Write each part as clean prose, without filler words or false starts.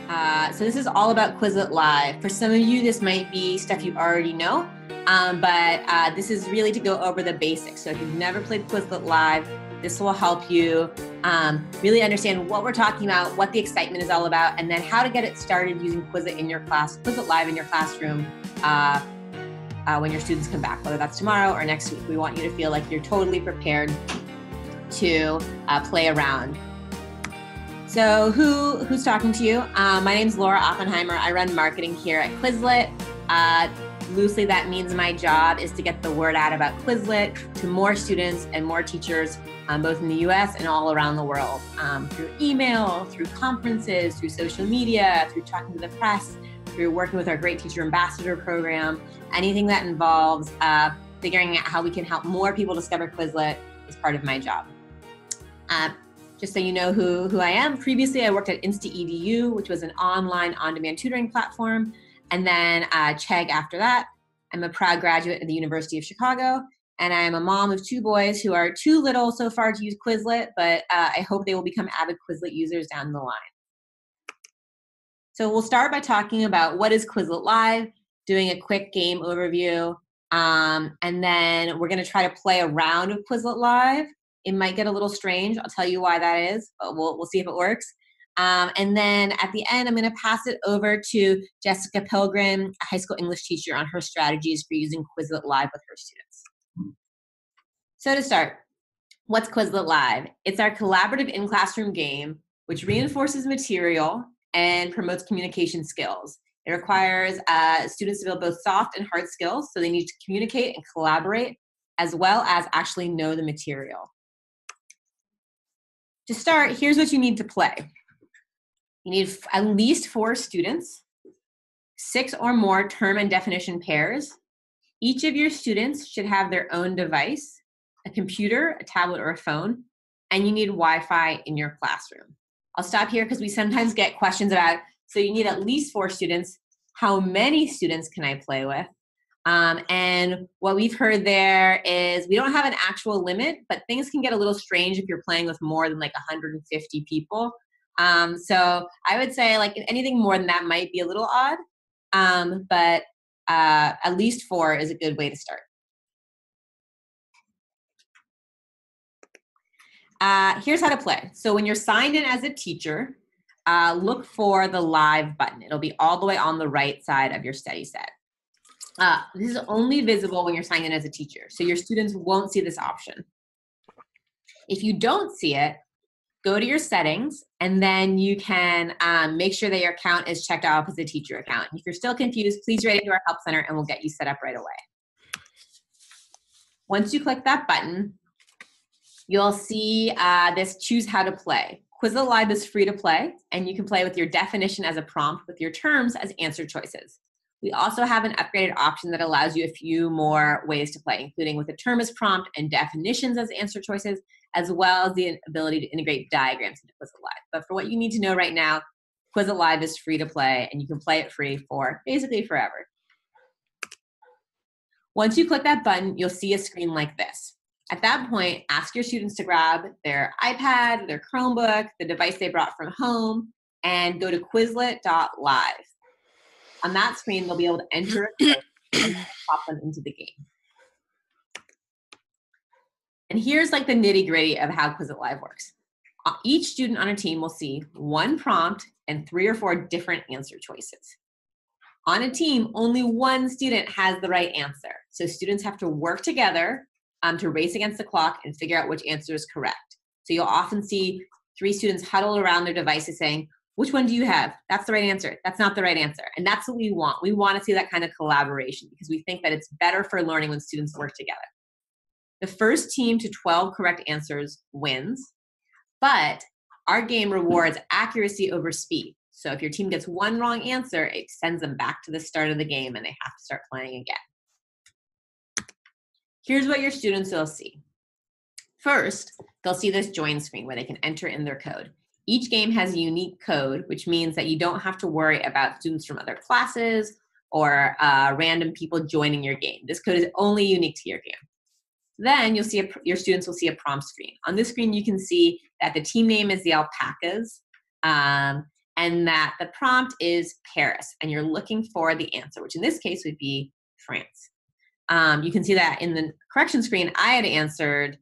So this is all about Quizlet Live. For some of you, this might be stuff you already know, but this is really to go over the basics. So if you've never played Quizlet Live, this will help you really understand what we're talking about, what the excitement is all about, and then how to get it started using Quizlet in your class, Quizlet Live in your classroom when your students come back, whether that's tomorrow or next week. We want you to feel like you're totally prepared to play around. So who's talking to you? My name's Laura Oppenheimer. I run marketing here at Quizlet. Loosely, that means my job is to get the word out about Quizlet to more students and more teachers, both in the US and all around the world, through email, through conferences, through social media, through talking to the press, through working with our Great Teacher Ambassador program. Anything that involves figuring out how we can help more people discover Quizlet is part of my job. Just so you know who I am, previously I worked at Insta.edu, which was an online on-demand tutoring platform, and then Chegg after that. I'm a proud graduate of the University of Chicago, and I'm a mom of 2 boys who are too little so far to use Quizlet, but I hope they will become avid Quizlet users down the line. So we'll start by talking about what is Quizlet Live, doing a quick game overview, and then we're gonna try to play a round of Quizlet Live. It might get a little strange. I'll tell you why that is, but we'll see if it works. And then at the end, I'm going to pass it over to Jessica Pilgrim, a high school English teacher, on her strategies for using Quizlet Live with her students. So to start, what's Quizlet Live? It's our collaborative in-classroom game, which reinforces material and promotes communication skills. It requires students to build both soft and hard skills, so they need to communicate and collaborate, as well as actually know the material. To start, here's what you need to play. You need at least 4 students, 6 or more term and definition pairs. Each of your students should have their own device, a computer, a tablet, or a phone, and you need Wi-Fi in your classroom. I'll stop here because we sometimes get questions about, so you need at least 4 students. How many students can I play with? And what we've heard there is we don't have an actual limit, but things can get a little strange if you're playing with more than like 150 people. So I would say like anything more than that might be a little odd, but at least 4 is a good way to start. Here's how to play. So when you're signed in as a teacher, look for the live button. It'll be all the way on the right side of your study set. This is only visible when you're signed in as a teacher, so your students won't see this option. If you don't see it, go to your settings, and then you can make sure that your account is checked off as a teacher account. If you're still confused, please write into our help center and we'll get you set up right away. Once you click that button, you'll see this choose how to play. Quizlet Live is free to play, and you can play with your definition as a prompt with your terms as answer choices. We also have an upgraded option that allows you a few more ways to play, including with a term as prompt and definitions as answer choices, as well as the ability to integrate diagrams into Quizlet Live. But for what you need to know right now, Quizlet Live is free to play, and you can play it free for basically forever. Once you click that button, you'll see a screen like this. At that point, ask your students to grab their iPad, their Chromebook, the device they brought from home, and go to Quizlet.live. On that screen, they'll be able to enter a code and pop them into the game. And here's like the nitty-gritty of how Quizlet Live works. Each student on a team will see 1 prompt and 3 or 4 different answer choices. On a team, only 1 student has the right answer. So students have to work together to race against the clock and figure out which answer is correct. So you'll often see 3 students huddled around their devices saying, which one do you have? That's the right answer. That's not the right answer. And that's what we want. We want to see that kind of collaboration because we think that it's better for learning when students work together. The first team to 12 correct answers wins, but our game rewards accuracy over speed. So if your team gets 1 wrong answer, it sends them back to the start of the game and they have to start playing again. Here's what your students will see. First, they'll see this join screen where they can enter in their code. Each game has a unique code, which means that you don't have to worry about students from other classes or random people joining your game. This code is only unique to your game. Then you'll see your students will see a prompt screen. On this screen, you can see that the team name is the Alpacas, and that the prompt is Paris, and you're looking for the answer, which in this case would be France. You can see that in the correction screen, I had answered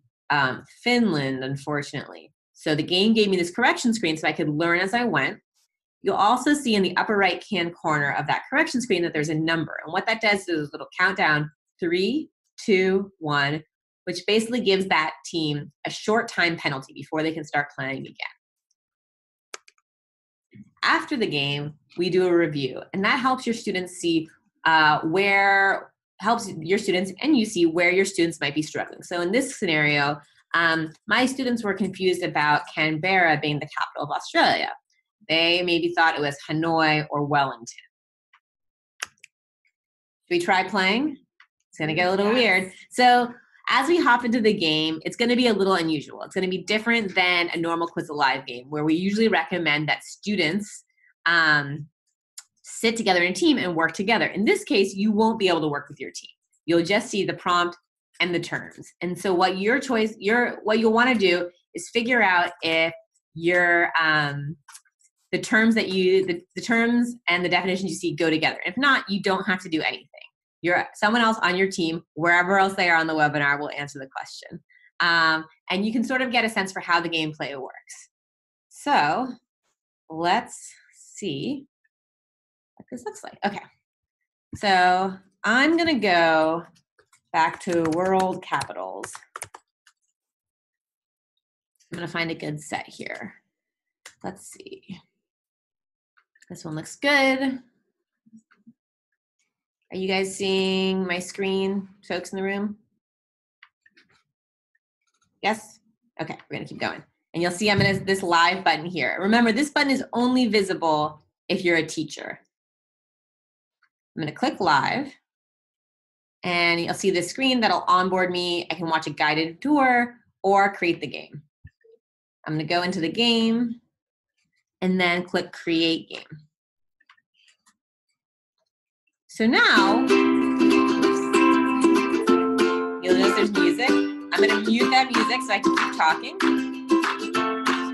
Finland, unfortunately. So the game gave me this correction screen so I could learn as I went. You'll also see in the upper right-hand corner of that correction screen that there's a number. And what that does is a little countdown, 3, 2, 1, which basically gives that team a short time penalty before they can start playing again. After the game, we do a review, and that helps your students see helps your students and you see where your students might be struggling. So in this scenario, my students were confused about Canberra being the capital of Australia. They maybe thought it was Hanoi or Wellington. Should we try playing? It's gonna get a little weird. So as we hop into the game, it's gonna be a little unusual. It's gonna be different than a normal Quizlet Live game where we usually recommend that students sit together in a team and work together. In this case, you won't be able to work with your team. You'll just see the prompt and the terms. And so what what you'll wanna do is figure out if your the terms and the definitions you see go together. If not, you don't have to do anything. Someone else on your team, wherever else they are on the webinar, will answer the question. And you can sort of get a sense for how the gameplay works. So let's see what this looks like. Okay, so I'm gonna go back to world capitals. I'm gonna find a good set here. Let's see. This one looks good. Are you guys seeing my screen, folks in the room? Yes? Okay, we're gonna keep going. And you'll see I'm in this live button here. Remember, this button is only visible if you're a teacher. I'm gonna click live, and you'll see this screen that'll onboard me. I can watch a guided tour or create the game. I'm gonna go into the game, and then click Create Game. So now, you'll notice there's music. I'm gonna mute that music so I can keep talking.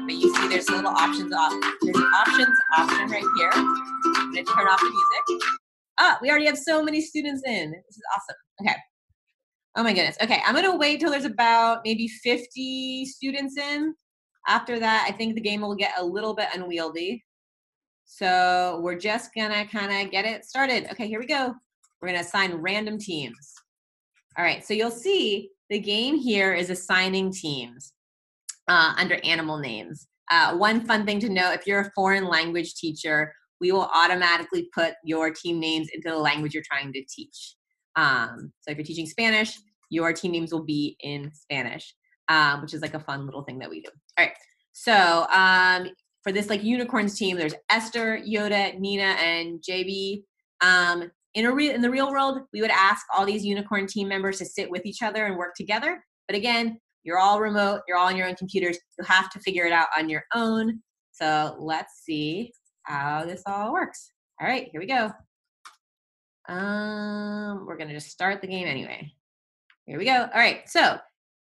But you see there's a little options there's an options option right here. I'm gonna turn off the music. Ah, we already have so many students in. This is awesome. Okay. Oh my goodness. Okay, I'm gonna wait till there's about maybe 50 students in. After that, I think the game will get a little bit unwieldy. So we're just gonna kind of get it started. Okay, here we go. We're gonna assign random teams. All right, so you'll see the game here is assigning teams under animal names. One fun thing to know, if you're a foreign language teacher, we will automatically put your team names into the language you're trying to teach. So if you're teaching Spanish, your team names will be in Spanish. Which is like a fun little thing that we do. All right, so for this like unicorns team, there's Esther, Yoda, Nina, and JB. In the real world, we would ask all these unicorn team members to sit with each other and work together. But again, you're all remote, you're all on your own computers. You'll have to figure it out on your own. So let's see how this all works. All right, here we go. We're gonna just start the game anyway. Here we go. All right, so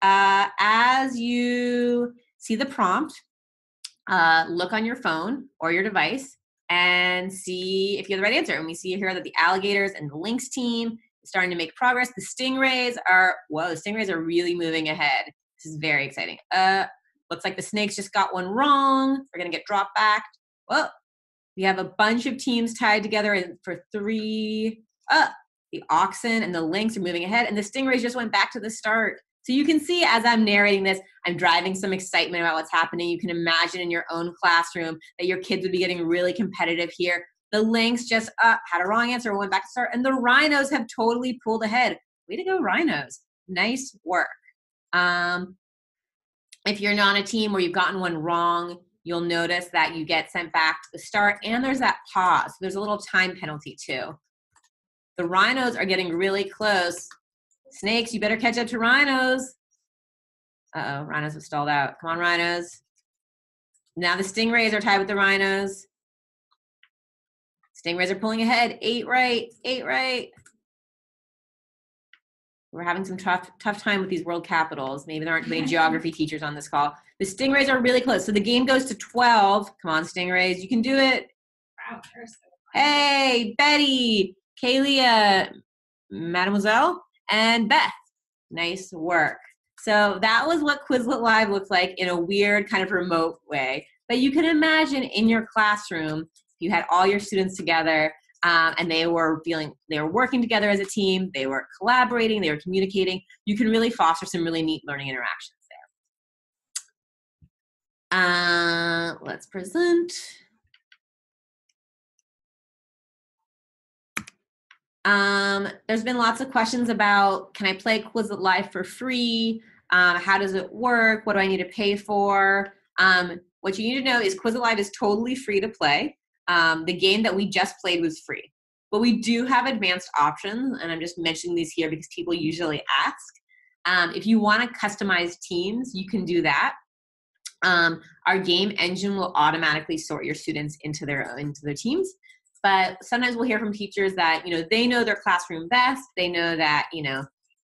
as you see the prompt, look on your phone or your device and see if you have the right answer. And we see here that the alligators and the lynx team is starting to make progress. The stingrays are really moving ahead. This is very exciting. Looks like the snakes just got one wrong. We're gonna get dropped back. Well, we have a bunch of teams tied together for 3. The oxen and the lynx are moving ahead, and the stingrays just went back to the start. So you can see as I'm narrating this, I'm driving some excitement about what's happening. You can imagine in your own classroom that your kids would be getting really competitive here. The lynx just had a wrong answer, went back to start, and the rhinos have totally pulled ahead. Way to go, rhinos. Nice work. If you're not on a team where you've gotten one wrong, you'll notice that you get sent back to the start, and there's that pause. So there's a little time penalty too. The rhinos are getting really close. Snakes, you better catch up to rhinos. Uh-oh, rhinos have stalled out. Come on, rhinos. Now the stingrays are tied with the rhinos. Stingrays are pulling ahead. 8 right, 8 right. We're having some tough time with these world capitals. Maybe there aren't many geography teachers on this call. The stingrays are really close. So the game goes to 12. Come on, stingrays, you can do it. Hey, Betty, Kaylia, Mademoiselle, and Beth. Nice work. So that was what Quizlet Live looks like in a weird kind of remote way. But you can imagine in your classroom, you had all your students together and they were working together as a team, they were collaborating, they were communicating. You can really foster some really neat learning interactions there. Let's present. There's been lots of questions about, can I play Quizlet Live for free? How does it work? What do I need to pay for? What you need to know is Quizlet Live is totally free to play. The game that we just played was free. But we do have advanced options, and I'm just mentioning these here because people usually ask. If you want to customize teams, you can do that. Our game engine will automatically sort your students into their teams. But sometimes we'll hear from teachers that, they know their classroom best. They know that,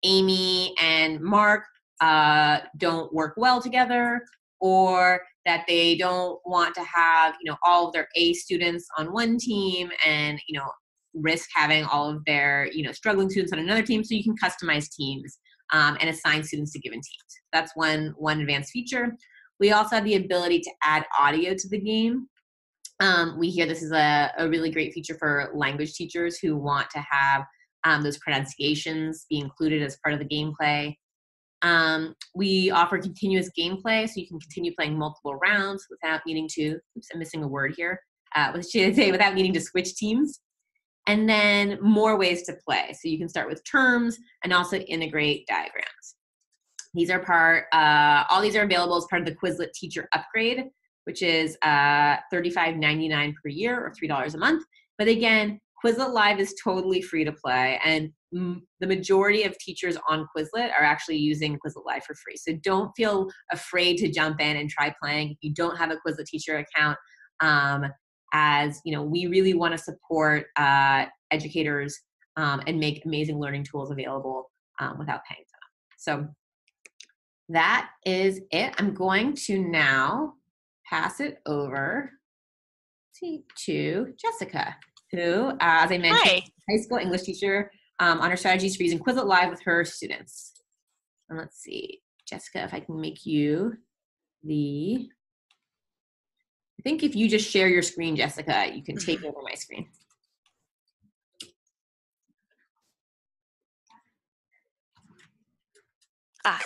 Amy and Mark don't work well together, or that they don't want to have, all of their A students on one team and, risk having all of their, struggling students on another team. So you can customize teams and assign students to given teams. That's one advanced feature. We also have the ability to add audio to the game. We hear this is a really great feature for language teachers who want to have those pronunciations be included as part of the gameplay. We offer continuous gameplay, so you can continue playing multiple rounds without needing to, oops, I'm missing a word here, without needing to switch teams. And then more ways to play. So you can start with terms and also integrate diagrams. These are all these are available as part of the Quizlet teacher upgrade, which is $35.99 per year or $3 a month. But again, Quizlet Live is totally free to play, and the majority of teachers on Quizlet are actually using Quizlet Live for free. So don't feel afraid to jump in and try playing if you don't have a Quizlet teacher account. We really want to support educators and make amazing learning tools available without paying for them. So that is it. I'm going to now pass it over to Jessica, who, as I mentioned, high school English teacher on her strategies for using Quizlet Live with her students. And let's see, Jessica, if I can make you I think if you just share your screen, Jessica, you can take over my screen.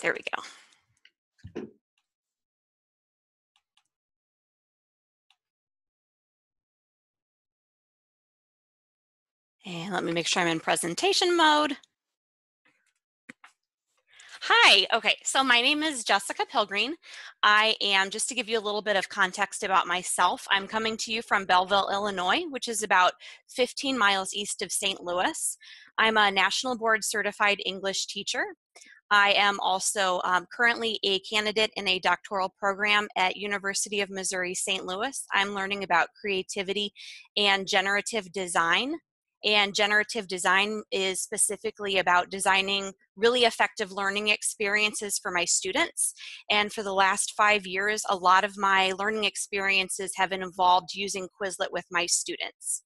There we go. And let me make sure I'm in presentation mode. Hi, okay, so my name is Jessica Pilgreen. I am, just to give you a little bit of context about myself, I'm coming to you from Belleville, Illinois, which is about 15 miles east of St. Louis. I'm a National Board Certified English teacher. I am also currently a candidate in a doctoral program at University of Missouri, St. Louis. I'm learning about creativity and generative design. And generative design is specifically about designing really effective learning experiences for my students. And for the last 5 years, a lot of my learning experiences have involved using Quizlet with my students.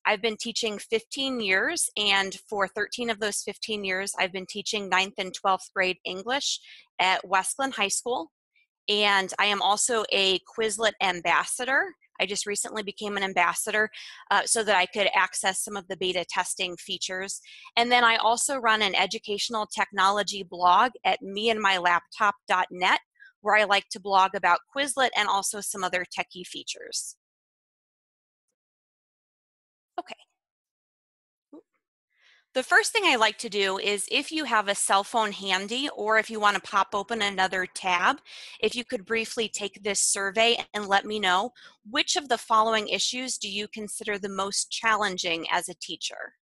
I've been teaching 15 years, and for 13 of those 15 years, I've been teaching 9th and 12th grade English at Westland High School. And I am also a Quizlet ambassador. I just recently became an ambassador so that I could access some of the beta testing features. And then I also run an educational technology blog at meandmylaptop.net, where I like to blog about Quizlet and also some other techie features. Okay. The first thing I like to do is, if you have a cell phone handy, or if you want to pop open another tab, if you could briefly take this survey and let me know, which of the following issues do you consider the most challenging as a teacher?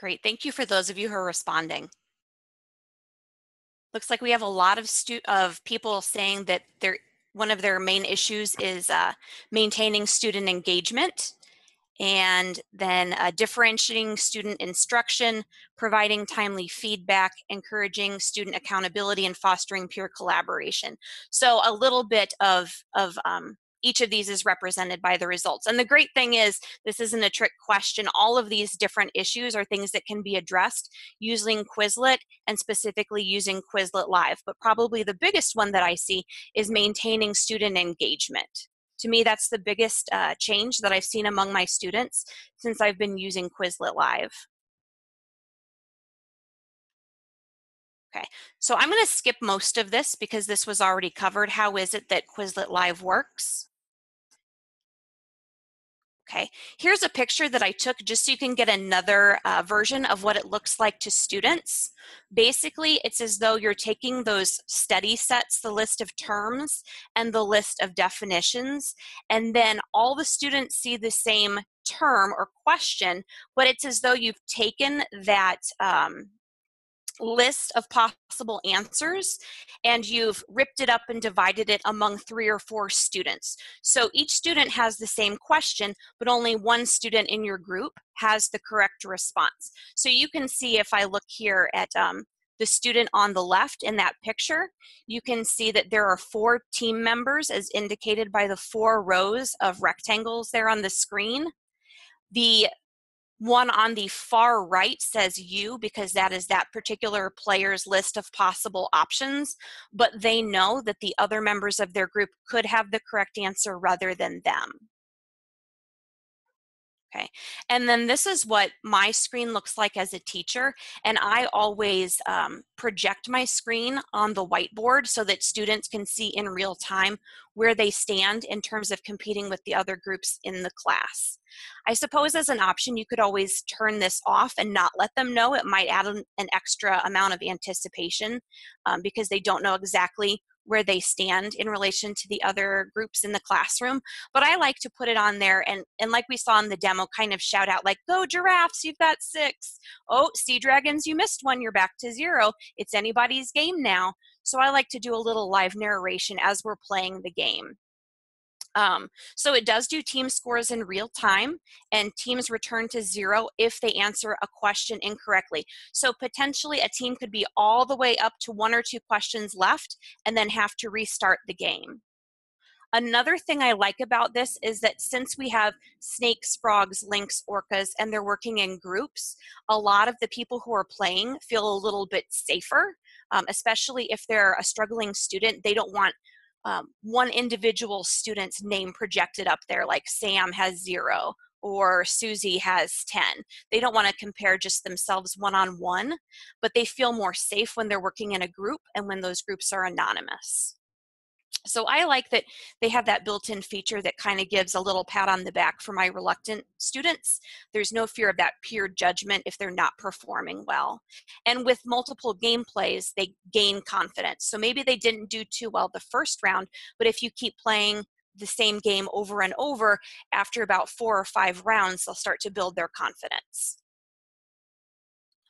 Great. Thank you for those of you who are responding. Looks like we have a lot of people saying that one of their main issues is maintaining student engagement, and then differentiating student instruction, providing timely feedback, encouraging student accountability, and fostering peer collaboration. So a little bit of each of these is represented by the results. And the great thing is, this isn't a trick question. All of these different issues are things that can be addressed using Quizlet, and specifically using Quizlet Live. But probably the biggest one that I see is maintaining student engagement. To me, that's the biggest change that I've seen among my students since I've been using Quizlet Live. Okay, so I'm going to skip most of this because this was already covered. How is it that Quizlet Live works? Okay, here's a picture that I took just so you can get another version of what it looks like to students. Basically, it's as though you're taking those study sets, the list of terms and the list of definitions, and then all the students see the same term or question, but it's as though you've taken that list of possible answers and you've ripped it up and divided it among 3 or 4 students. So each student has the same question, but only one student in your group has the correct response. So you can see, if I look here at the student on the left in that picture, you can see that there are 4 team members as indicated by the 4 rows of rectangles there on the screen. The one on the far right says you because that is that particular player's list of possible options, but they know that the other members of their group could have the correct answer rather than them. Okay, and then this is what my screen looks like as a teacher, and I always project my screen on the whiteboard so that students can see in real time where they stand in terms of competing with the other groups in the class. I suppose as an option, you could always turn this off and not let them know. It might add an extra amount of anticipation because they don't know exactly where they stand in relation to the other groups in the classroom. But I like to put it on there and like we saw in the demo, kind of shout out like, go giraffes, you've got 6. Oh, sea dragons, you missed one, you're back to 0. It's anybody's game now. So I like to do a little live narration as we're playing the game. So it does do team scores in real time, and teams return to 0 if they answer a question incorrectly. So potentially a team could be all the way up to 1 or 2 questions left and then have to restart the game. Another thing I like about this is that since we have snakes, frogs, lynx, orcas, and they're working in groups, a lot of the people who are playing feel a little bit safer, especially if they're a struggling student. They don't want one individual student's name projected up there, like Sam has 0 or Susie has 10. They don't want to compare just themselves one-on-one, but they feel more safe when they're working in a group and when those groups are anonymous. So I like that they have that built-in feature that kind of gives a little pat on the back for my reluctant students. There's no fear of that peer judgment if they're not performing well. And with multiple gameplays, they gain confidence. So maybe they didn't do too well the first round, but if you keep playing the same game over and over, after about 4 or 5 rounds, they'll start to build their confidence.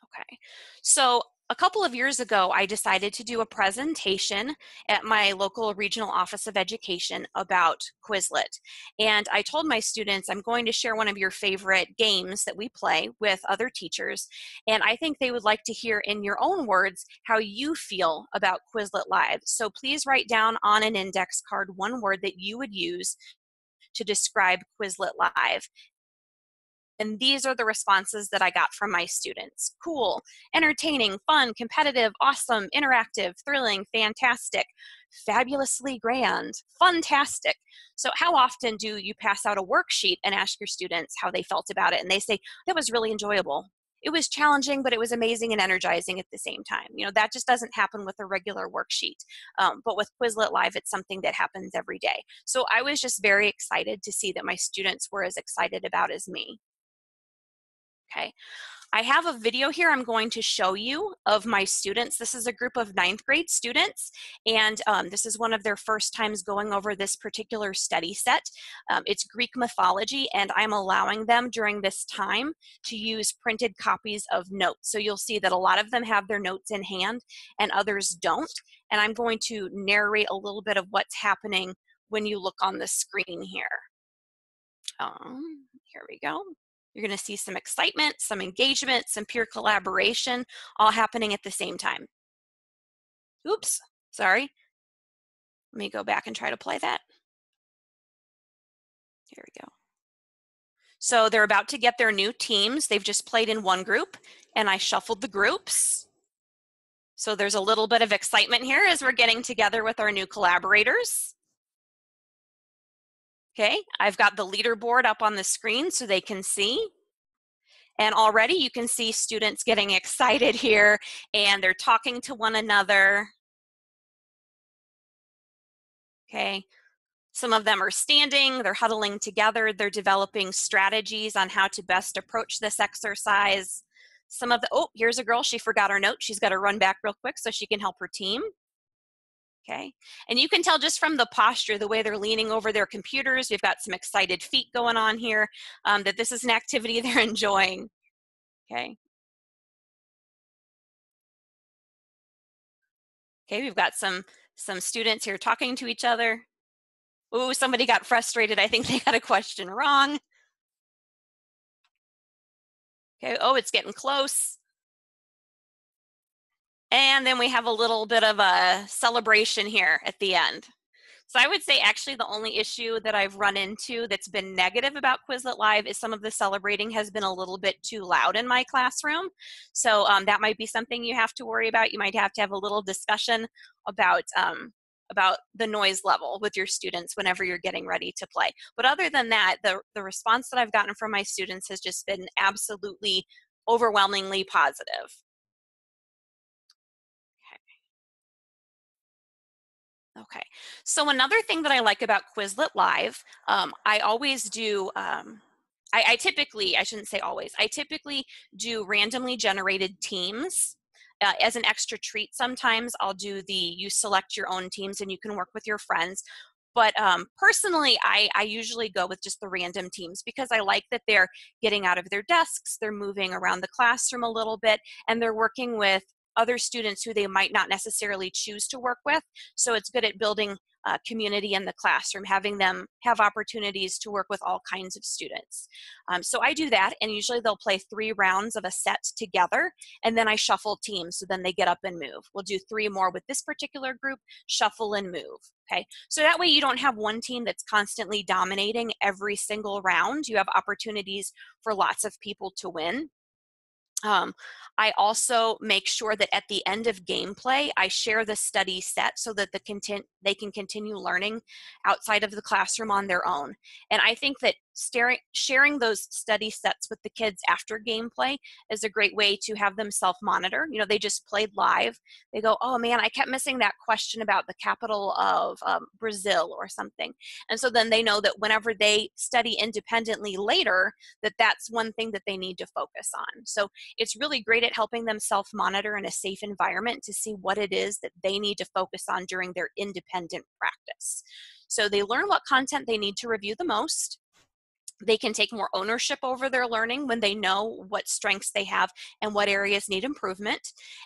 Okay, so a couple of years ago, I decided to do a presentation at my local regional office of education about Quizlet. And I told my students, I'm going to share one of your favorite games that we play with other teachers. And I think they would like to hear in your own words how you feel about Quizlet Live. So please write down on an index card one word that you would use to describe Quizlet Live. And these are the responses that I got from my students. Cool, entertaining, fun, competitive, awesome, interactive, thrilling, fantastic, fabulously grand, fantastic. So how often do you pass out a worksheet and ask your students how they felt about it? And they say, that was really enjoyable. It was challenging, but it was amazing and energizing at the same time. You know, that just doesn't happen with a regular worksheet. But with Quizlet Live, it's something that happens every day. So I was just very excited to see that my students were as excited about as me. Okay. I have a video here I'm going to show you of my students. This is a group of 9th grade students, and this is one of their first times going over this particular study set. It's Greek mythology, and I'm allowing them during this time to use printed copies of notes. So you'll see that a lot of them have their notes in hand and others don't, and I'm going to narrate a little bit of what's happening when you look on the screen here. Here we go. You're going to see some excitement, some engagement, some peer collaboration, all happening at the same time. Oops, sorry. Let me go back and try to play that. Here we go. So they're about to get their new teams. They've just played in one group, and I shuffled the groups. So there's a little bit of excitement here as we're getting together with our new collaborators. Okay, I've got the leaderboard up on the screen so they can see. And already you can see students getting excited here, and they're talking to one another. Okay, some of them are standing, they're huddling together, they're developing strategies on how to best approach this exercise. Some of the, oh, here's a girl, she forgot her note. She's got to run back real quick so she can help her team. Okay, and you can tell just from the posture, the way they're leaning over their computers, we've got some excited feet going on here, that this is an activity they're enjoying. Okay. Okay, we've got some students here talking to each other. Ooh, somebody got frustrated. I think they got a question wrong. Okay, oh, it's getting close. And then we have a little bit of a celebration here at the end. So I would say actually the only issue that I've run into that's been negative about Quizlet Live is some of the celebrating has been a little bit too loud in my classroom. So that might be something you have to worry about. You might have to have a little discussion about the noise level with your students whenever you're getting ready to play. But other than that, the response that I've gotten from my students has just been absolutely overwhelmingly positive. Okay, so another thing that I like about Quizlet Live, I always do, I typically, I shouldn't say always, I typically do randomly generated teams. As an extra treat sometimes, I'll do you select your own teams and you can work with your friends. But personally, I usually go with just the random teams because I like that they're getting out of their desks, they're moving around the classroom a little bit, and they're working with other students who they might not necessarily choose to work with. So it's good at building community in the classroom, having them have opportunities to work with all kinds of students. So I do that, and usually they'll play 3 rounds of a set together, and then I shuffle teams, so then they get up and move. We'll do 3 more with this particular group, shuffle and move. Okay, so that way you don't have one team that's constantly dominating every single round. You have opportunities for lots of people to win. I also make sure that at the end of gameplay, I share the study set so that they can continue learning outside of the classroom on their own. And I think that sharing those study sets with the kids after gameplay is a great way to have them self-monitor. You know, they just played live. They go, oh man, I kept missing that question about the capital of Brazil or something. And so then they know that whenever they study independently later, that's one thing that they need to focus on. So it's really great at helping them self-monitor in a safe environment to see what it is that they need to focus on during their independent practice. So they learn what content they need to review the most. They can take more ownership over their learning when they know what strengths they have and what areas need improvement.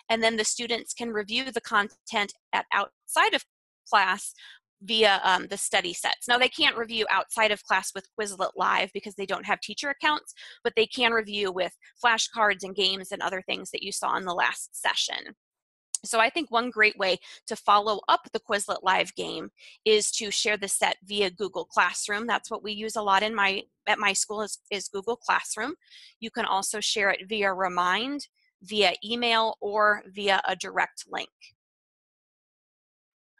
And then the students can review the content outside of class via the study sets. Now they can't review outside of class with Quizlet Live because they don't have teacher accounts, but they can review with flashcards and games and other things that you saw in the last session. So I think one great way to follow up the Quizlet Live game is to share the set via Google Classroom. That's what we use a lot at my school is Google Classroom. You can also share it via Remind, via email, or via a direct link.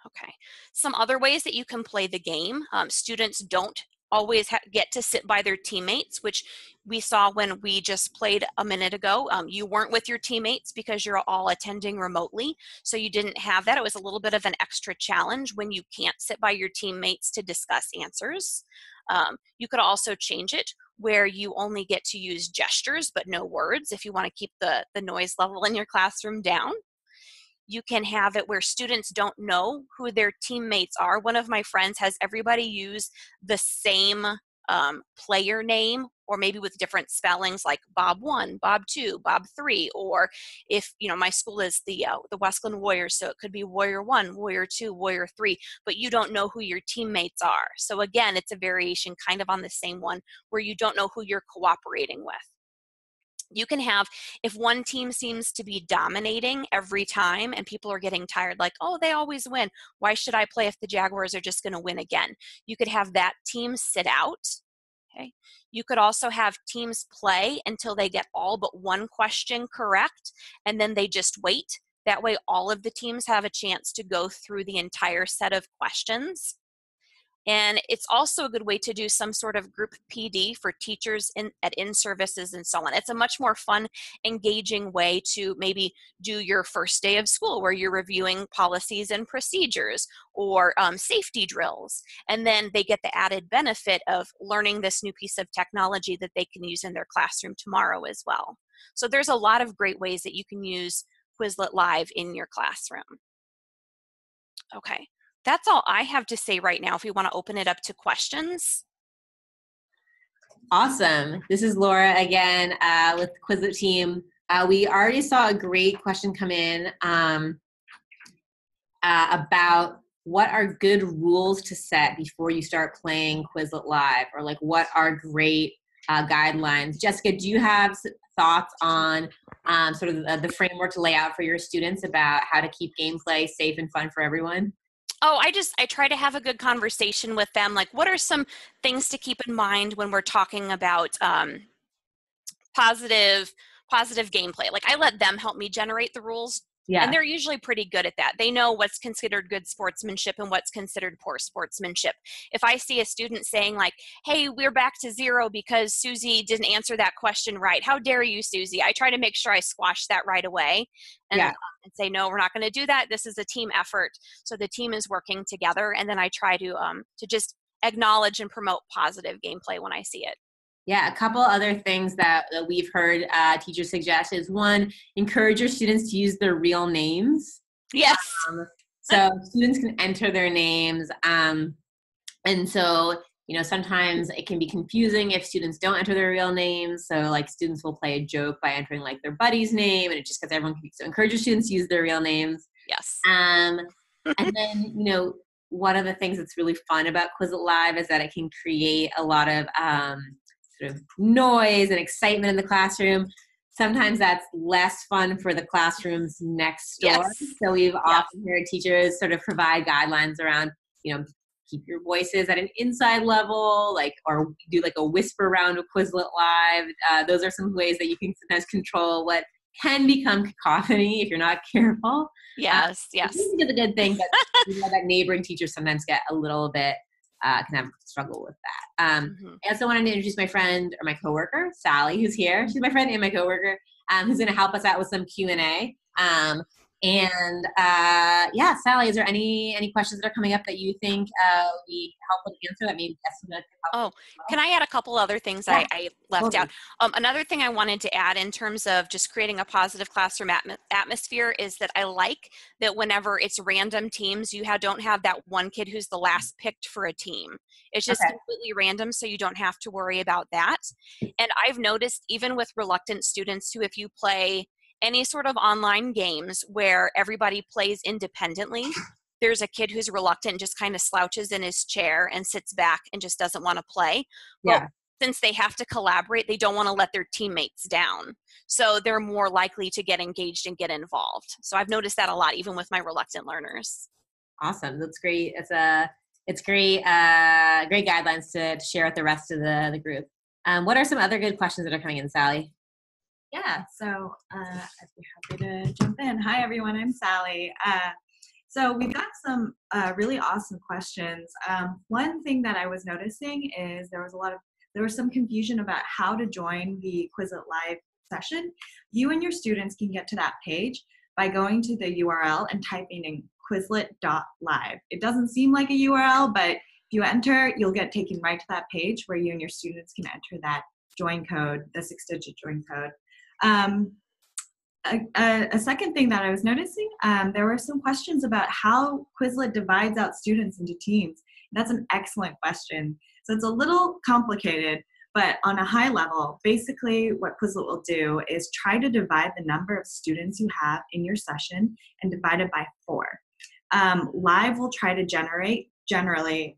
Okay, some other ways that you can play the game. Students don't always get to sit by their teammates, which we saw when we just played a minute ago. You weren't with your teammates because you're all attending remotely, so you didn't have that. It was a little bit of an extra challenge when you can't sit by your teammates to discuss answers. You could also change it where you only get to use gestures but no words if you want to keep the noise level in your classroom down. You can have it where students don't know who their teammates are. One of my friends has everybody use the same player name, or maybe with different spellings like Bob 1, Bob 2, Bob 3, or if, my school is the Westland Warriors, so it could be Warrior 1, Warrior 2, Warrior 3, but you don't know who your teammates are. So again, it's a variation kind of on the same one where you don't know who you're cooperating with. You can have, if one team seems to be dominating every time and people are getting tired, like, oh, they always win, why should I play if the Jaguars are just going to win again? You could have that team sit out. Okay. You could also have teams play until they get all but one question correct, and then they just wait. That way all of the teams have a chance to go through the entire set of questions. And it's also a good way to do some sort of group PD for teachers at in-services and so on. It's a much more fun, engaging way to maybe do your first day of school where you're reviewing policies and procedures, or safety drills. And then they get the added benefit of learning this new piece of technology that they can use in their classroom tomorrow as well. So there's a lot of great ways that you can use Quizlet Live in your classroom. Okay. That's all I have to say right now if we want to open it up to questions. Awesome. This is Laura again with the Quizlet team. We already saw a great question come in about what are good rules to set before you start playing Quizlet Live, or like what are great guidelines. Jessica, do you have thoughts on sort of the framework to lay out for your students about how to keep gameplay safe and fun for everyone? Oh, I try to have a good conversation with them. Like, what are some things to keep in mind when we're talking about positive gameplay? Like, I let them help me generate the rules. Yeah. And they're usually pretty good at that. They know what's considered good sportsmanship and what's considered poor sportsmanship. If I see a student saying like, hey, we're back to 0 because Susie didn't answer that question right. How dare you, Susie? I try to make sure I squash that right away and say, no, we're not going to do that. This is a team effort. So the team is working together. And then I try to just acknowledge and promote positive gameplay when I see it. Yeah, a couple other things that we've heard teachers suggest is, one, encourage your students to use their real names. Yes. So students can enter their names. And so, sometimes it can be confusing if students don't enter their real names. So like students will play a joke by entering like their buddy's name, and it just gets everyone confused. So encourage your students to use their real names. Yes. And then, one of the things that's really fun about Quizlet Live is that it can create a lot of sort of noise and excitement in the classroom. Sometimes that's less fun for the classrooms next door. Yes. So we've often heard teachers sort of provide guidelines around, keep your voices at an inside level, or do like a whisper round of Quizlet Live. Those are some ways that you can sometimes control what can become cacophony if you're not careful. Yes, yes. I think it's a good thing, but that neighboring teachers sometimes get a little bit can have struggle with that. I also wanted to introduce my friend, or my coworker, Sally, who's here. She's my friend and my coworker, who's going to help us out with some Q&A. Sally, is there any questions that are coming up that you think we help with answer that maybe Jessica could help? Can I add a couple other things I left out? Another thing I wanted to add in terms of just creating a positive classroom atmosphere is that I like that whenever it's random teams, you don't have that one kid who's the last picked for a team. It's just completely random, so you don't have to worry about that. And I've noticed even with reluctant students who, if you play any sort of online games where everybody plays independently, there's a kid who's reluctant and just kind of slouches in his chair and sits back and just doesn't want to play. But since they have to collaborate, they don't want to let their teammates down. So they're more likely to get engaged and get involved. So I've noticed that a lot, even with my reluctant learners. Awesome. That's great. It's great guidelines to share with the rest of the group. What are some other good questions that are coming in, Sally? Yeah, so I'd be happy to jump in. Hi, everyone. I'm Sally. So we've got some really awesome questions. One thing that I was noticing is there was some confusion about how to join the Quizlet Live session. You and your students can get to that page by going to the URL and typing in Quizlet.live. It doesn't seem like a URL, but if you enter, you'll get taken right to that page where you and your students can enter that join code, the 6-digit join code. A second thing that I was noticing, there were some questions about how Quizlet divides out students into teams. That's an excellent question. So it's a little complicated, but on a high level, basically what Quizlet will do is try to divide the number of students you have in your session and divide it by 4. Live will try to generate generally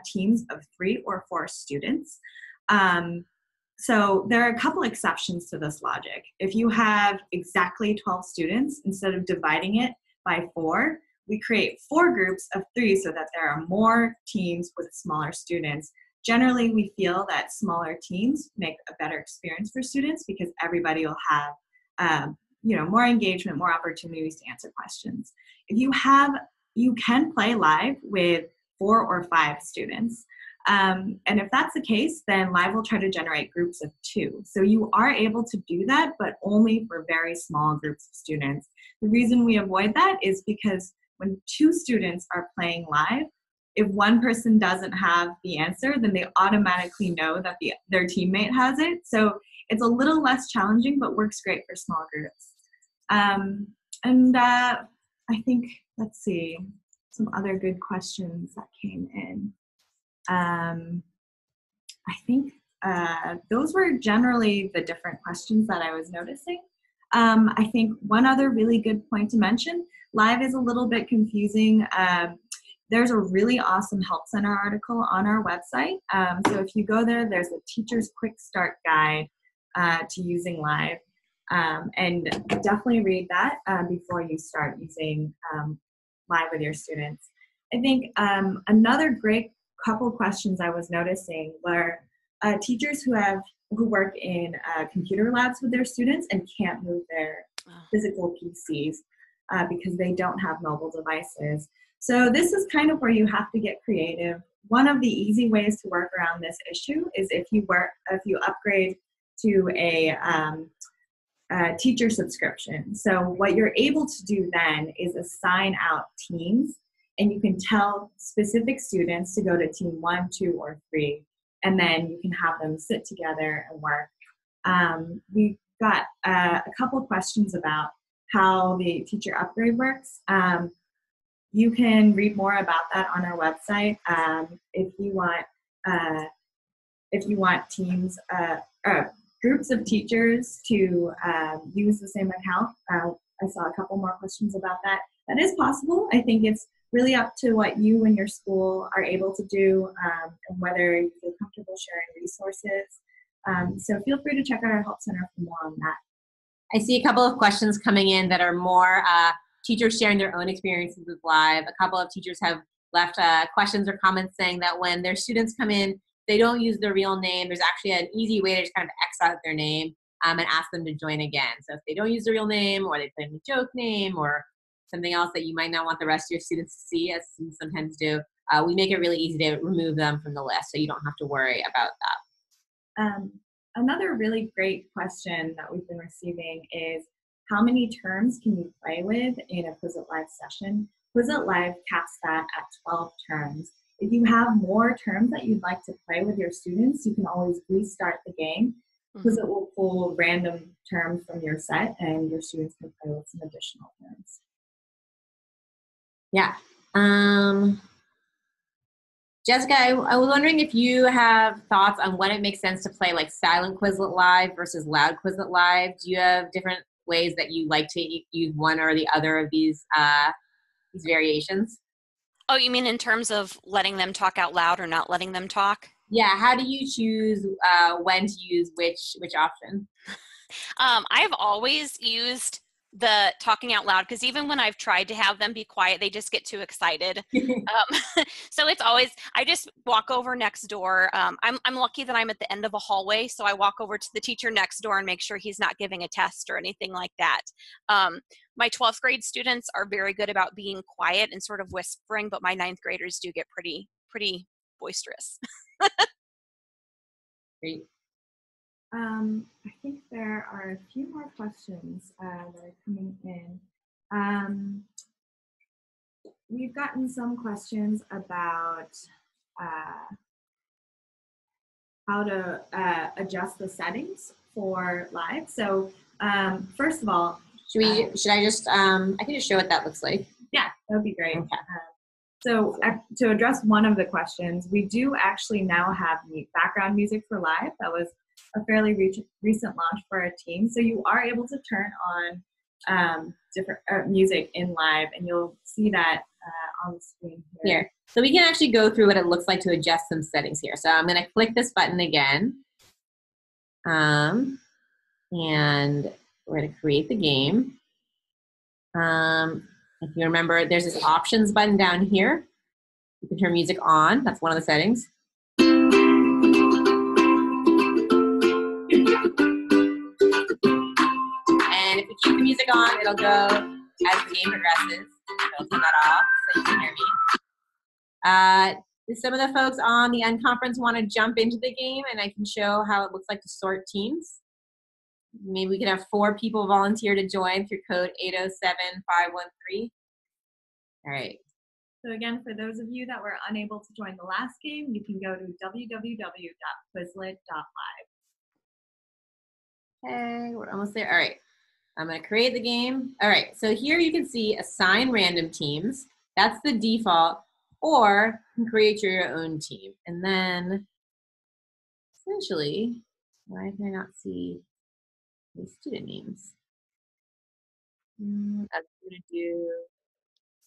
teams of 3 or 4 students. So there are a couple exceptions to this logic. If you have exactly 12 students, instead of dividing it by 4, we create 4 groups of 3 so that there are more teams with smaller students. Generally, we feel that smaller teams make a better experience for students because everybody will have more engagement, more opportunities to answer questions. If you can play live with 4 or 5 students. And if that's the case, then Live will try to generate groups of 2. So you are able to do that, but only for very small groups of students. The reason we avoid that is because when 2 students are playing live, if one person doesn't have the answer, then they automatically know that their teammate has it. So it's a little less challenging, but works great for small groups. I think, let's see, some other good questions that came in. I think those were generally the different questions that I was noticing. I think one other really good point to mention, Live is a little bit confusing. There's a really awesome Help Center article on our website. So if you go there, there's a teacher's quick start guide to using Live. And definitely read that before you start using Live with your students. I think another great couple questions I was noticing were teachers who work in computer labs with their students and can't move their physical PCs because they don't have mobile devices. So this is kind of where you have to get creative. One of the easy ways to work around this issue is if you upgrade to a teacher subscription. So what you're able to do then is assign out teams, and you can tell specific students to go to team 1, 2, or 3, and then you can have them sit together and work. We got a couple questions about how the teacher upgrade works. You can read more about that on our website. If you want teams, groups of teachers to use the same account, I saw a couple more questions about that. That is possible. I think it's really up to what you and your school are able to do and whether you feel comfortable sharing resources. So feel free to check out our Help Center for more on that. I see a couple of questions coming in that are more teachers sharing their own experiences with Live. A couple of teachers have left questions or comments saying that when their students come in, they don't use their real name. There's actually an easy way to just kind of X out their name and ask them to join again. So if they don't use the real name, or they put in a joke name, or something else that you might not want the rest of your students to see, as students sometimes do, we make it really easy to remove them from the list, so you don't have to worry about that. Another really great question that we've been receiving is, how many terms can you play with in a Quizlet Live session? Quizlet Live caps that at 12 terms. If you have more terms that you'd like to play with your students, you can always restart the game. Quizlet will pull random terms from your set, and your students can play with some additional terms. Yeah. Jessica, I was wondering if you have thoughts on when it makes sense to play like silent Quizlet Live versus loud Quizlet Live. Do you have different ways that you like to use one or the other of these variations? Oh, you mean in terms of letting them talk out loud or not letting them talk? Yeah, how do you choose when to use which option? I've always used the talking out loud, because even when I've tried to have them be quiet, they just get too excited. So it's always, I just walk over next door. I'm lucky that I'm at the end of a hallway, so I walk over to the teacher next door and make sure he's not giving a test or anything like that. My 12th grade students are very good about being quiet and sort of whispering, but my 9th graders do get pretty boisterous. Great. I think there are a few more questions that are coming in. We've gotten some questions about adjust the settings for live. So first of all, should I just, I can just show what that looks like. Yeah, that would be great. Okay. So to address one of the questions, we do actually now have background music for live. That was a fairly recent launch for our team. So you are able to turn on different music in live, and you'll see that on the screen here. So we can actually go through what it looks like to adjust some settings here. So I'm going to click this button again. And we're going to create the game. If you remember, there's this options button down here. You can turn music on. That's one of the settings. And if you keep the music on, it'll go as the game progresses. I'll turn that off so you can hear me. Some of the folks on the Unconference want to jump into the game, and I can show how it looks like to sort teams. Maybe we can have 4 people volunteer to join through code 807513. All right. So again, for those of you that were unable to join the last game, you can go to www.quizlet.live. Okay, we're almost there. All right. I'm going to create the game. All right. So here you can see assign random teams. That's the default. Or you can create your own team. And then essentially, why can I not see the student names? I'm going to do.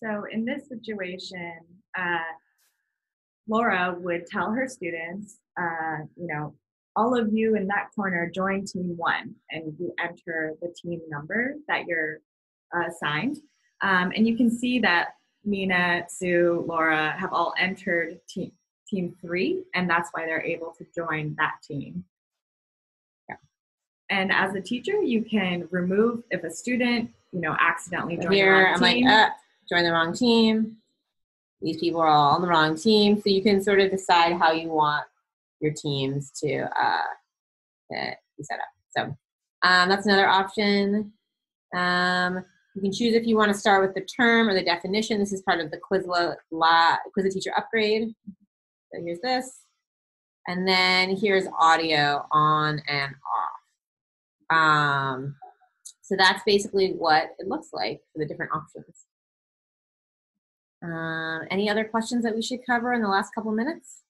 So in this situation, Laura would tell her students, all of you in that corner join team 1, and you enter the team number that you're assigned. And you can see that Mina, Sue, Laura have all entered team 3, and that's why they're able to join that team. Yeah. And as a teacher, you can remove if a student, accidentally joined the wrong team. I'm like, join the wrong team. These people are all on the wrong team. So you can sort of decide how you want your teams to be set up. So that's another option. You can choose if you want to start with the term or the definition. This is part of the Quizlet teacher upgrade. So here's this. And then here's audio on and off. So that's basically what it looks like for the different options. Any other questions that we should cover in the last couple minutes?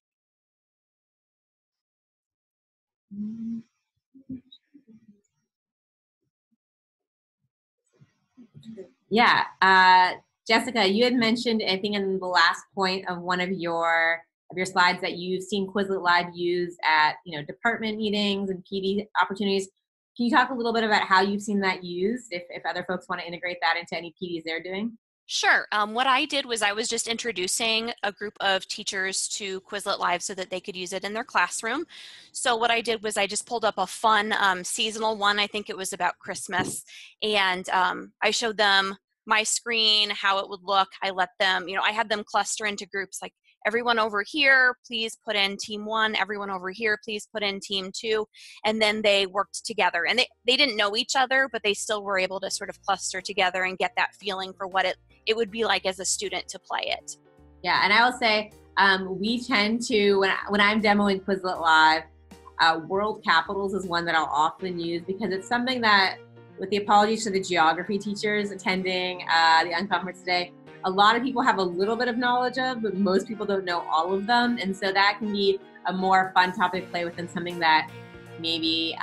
Yeah, Jessica, you had mentioned, I think in the last point of one of your slides, that you've seen Quizlet Live used at department meetings and PD opportunities. Can you talk a little bit about how you've seen that used, if other folks want to integrate that into any PDs they're doing? Sure. What I did was I was just introducing a group of teachers to Quizlet Live so that they could use it in their classroom. So what I did was I just pulled up a fun seasonal one. I think it was about Christmas. And I showed them my screen, how it would look. I let them, I had them cluster into groups like, everyone over here, please put in team 1. Everyone over here, please put in team 2. And then they worked together. And they didn't know each other, but they still were able to sort of cluster together and get that feeling for what it would be like as a student to play it. Yeah, and I will say, we tend to, when I'm demoing Quizlet Live, world capitals is one that I'll often use because it's something that, with the apologies to the geography teachers attending the Unconference today, a lot of people have a little bit of knowledge of, but most people don't know all of them. And so that can be a more fun topic to play with than something that maybe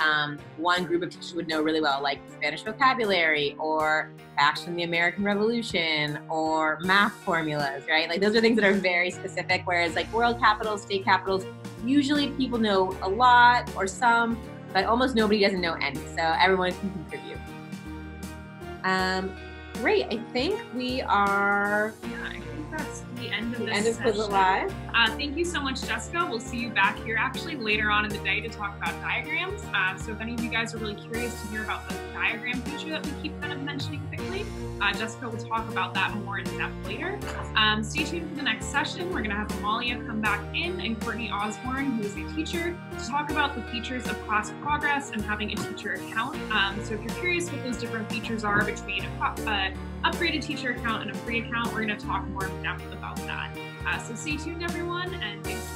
one group of teachers would know really well, like Spanish vocabulary or facts from the American Revolution or math formulas, right? Like those are things that are very specific, whereas like world capitals, state capitals, usually people know a lot or some, but almost nobody doesn't know any. So everyone can contribute. Great, I think we are. Yeah, I think that's the end of this end of Quizlet Live. Thank you so much, Jessica. We'll see you back here actually later on in the day to talk about diagrams. So if any of you guys are really curious to hear about the diagram feature that we keep kind of mentioning quickly, Jessica will talk about that more in depth later. Stay tuned for the next session. We're going to have Amalia come back in and Courtney Osborne, who is a teacher, to talk about the features of class progress and having a teacher account. So if you're curious what those different features are between an upgraded teacher account and a free account, we're going to talk more in depth about that. So stay tuned, everyone, and thanks